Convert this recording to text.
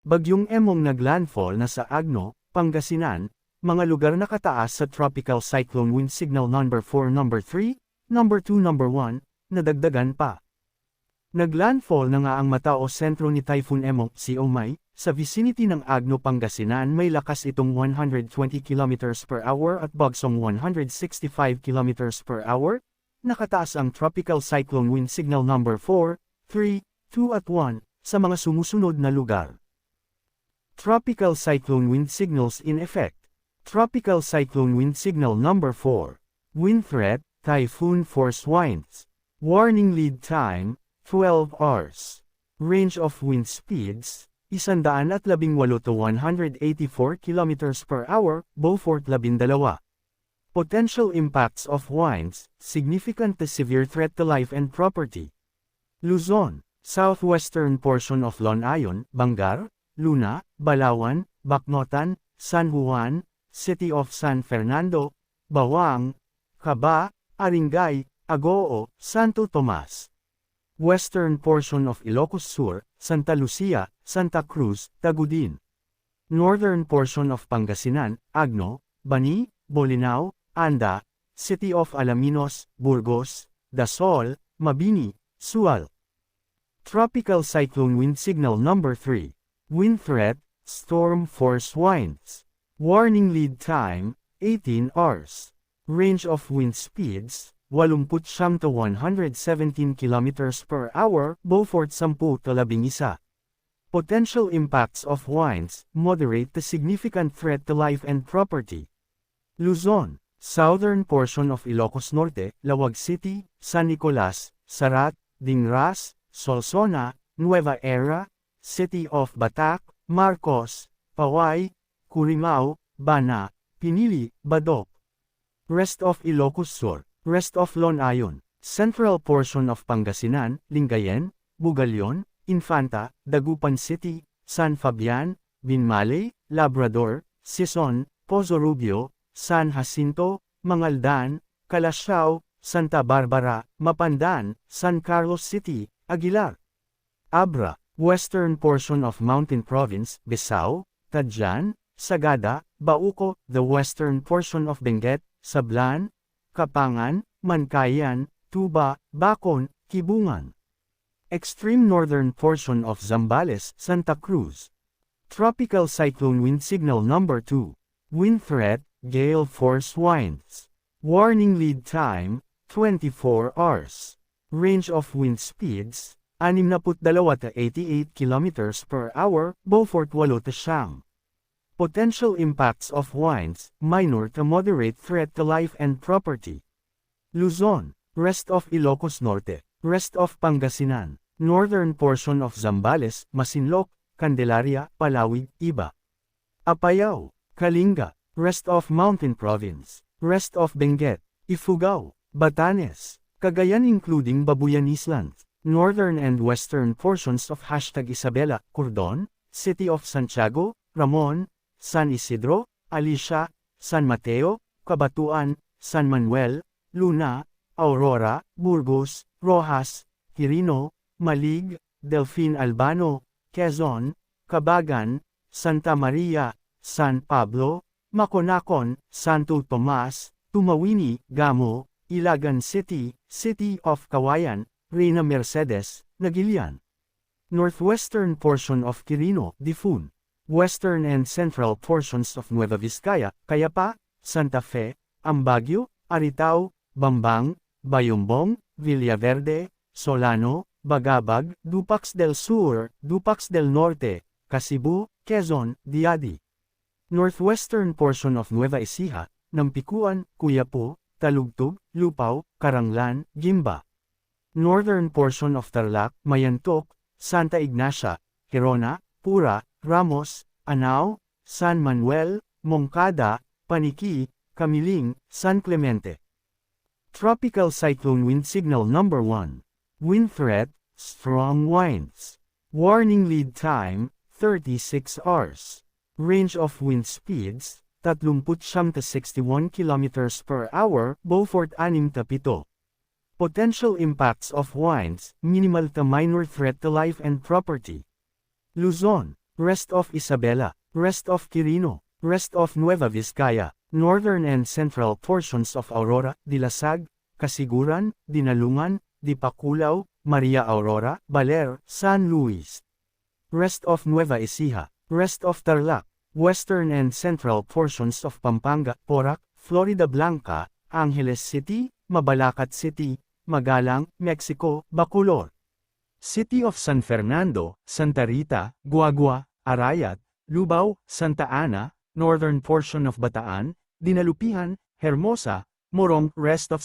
Bagyong Emong naglandfall na sa Agno, Pangasinan, mga lugar na kataas sa Tropical Cyclone Wind Signal number 4, number 3, number 2, number 1, nadagdagan pa. Naglandfall na nga ang mata o sentro ni Typhoon Emong, si Omay, sa vicinity ng Agno, Pangasinan. May lakas itong 120 km per hour at bagsong 165 km per hour, nakataas ang Tropical Cyclone Wind Signal number 4, 3, 2 at 1, sa mga sumusunod na lugar. Tropical Cyclone Wind Signals in effect. Tropical Cyclone Wind Signal number 4. Wind threat, Typhoon force winds. Warning lead time, 12 hours. Range of wind speeds, 118 to 184 km per hour, Beaufort 12. Potential impacts of winds, significant to severe threat to life and property. Luzon, southwestern portion of Lonayon, Bangar, Luna, Balawan, Bacnotan, San Juan, City of San Fernando, Bawang, Caba, Aringay, Agoo, Santo Tomas. Western portion of Ilocos Sur, Santa Lucia, Santa Cruz, Tagudin. Northern portion of Pangasinan, Agno, Bani, Bolinao, Anda, City of Alaminos, Burgos, Dasol, Mabini, Sual. Tropical Cyclone Wind Signal number 3. Wind threat, storm force winds. Warning lead time, 18 hours. Range of wind speeds, 80 to 117 km per hour, Beaufort 10 to 11. Potential impacts of winds, moderate to significant threat to life and property. Luzon, southern portion of Ilocos Norte, Lawag City, San Nicolas, Sarat, Dingras, Solsona, Nueva Era, City of Batac, Marcos, Paway, Curimao, Bana, Pinili, Badok. Rest of Ilocos Sur, rest of Lonayon, central portion of Pangasinan, Lingayen, Bugalyon, Infanta, Dagupan City, San Fabian, Binmaley, Labrador, Sison, Pozo Rubio, San Jacinto, Mangaldan, Calasiao, Santa Barbara, Mapandan, San Carlos City, Aguilar. Abra, western portion of Mountain Province, Besao, Tadjan, Sagada, Bauco, the western portion of Benguet, Sablan, Kapangan, Mankayan, Tuba, Bacon, Kibungan. Extreme northern portion of Zambales, Santa Cruz. Tropical Cyclone Wind Signal number 2. Wind threat, gale force winds. Warning lead time, 24 hours. Range of wind speeds, 62 to 88 km per hour, Beaufort 8 to 9. Potential impacts of winds, minor to moderate threat to life and property. Luzon, rest of Ilocos Norte, rest of Pangasinan, northern portion of Zambales, Masinloc, Candelaria, Palawig, Iba. Apayao, Kalinga, rest of Mountain Province, rest of Benguet, Ifugao, Batanes, Cagayan including Babuyan Island, northern and western portions of #Isabela, Cordon, City of Santiago, Ramon, San Isidro, Alicia, San Mateo, Cabatuan, San Manuel, Luna, Aurora, Burgos, Rojas, Quirino, Malig, Delfin Albano, Quezon, Cabagan, Santa Maria, San Pablo, Maconacon, Santo Tomas, Tumawini, Gamo, Ilagan City, City of Kawayan, Reina Mercedes, Nagilian. Northwestern portion of Quirino, Difun. Western and central portions of Nueva Vizcaya, Cayapa, Santa Fe, Ambagyo, Aritao, Bambang, Bayumbong, Villaverde, Solano, Bagabag, Dupax del Sur, Dupax del Norte, Casibu, Quezon, Diadi. Northwestern portion of Nueva Ecija, Nampikuan, Cuyapo, Talugtog, Lupao, Karanglan, Gimba. Northern portion of Tarlac, Mayantok, Santa Ignacia, Quirona, Pura, Ramos, Anao, San Manuel, Moncada, Paniki, Camiling, San Clemente. Tropical Cyclone Wind Signal number 1. Wind threat, strong winds. Warning lead time, 36 hours. Range of wind speeds, 39 to 61 km per hour, Beaufort 6 to 7. Potential impacts of winds, minimal to minor threat to life and property. Luzon, rest of Isabela, rest of Quirino, rest of Nueva Vizcaya, northern and central portions of Aurora, Dilasag, Kasiguran, Dinalungan, Dipakulaw, Maria Aurora, Baler, San Luis. Rest of Nueva Ecija, rest of Tarlac, western and central portions of Pampanga, Porac, Florida Blanca, Angeles City, Mabalacat City, Magalang, Mexico, Bacolod. City of San Fernando, Santa Rita, Guagua, Arayat, Lubao, Santa Ana, northern portion of Bataan, Dinalupihan, Hermosa, Morong, rest of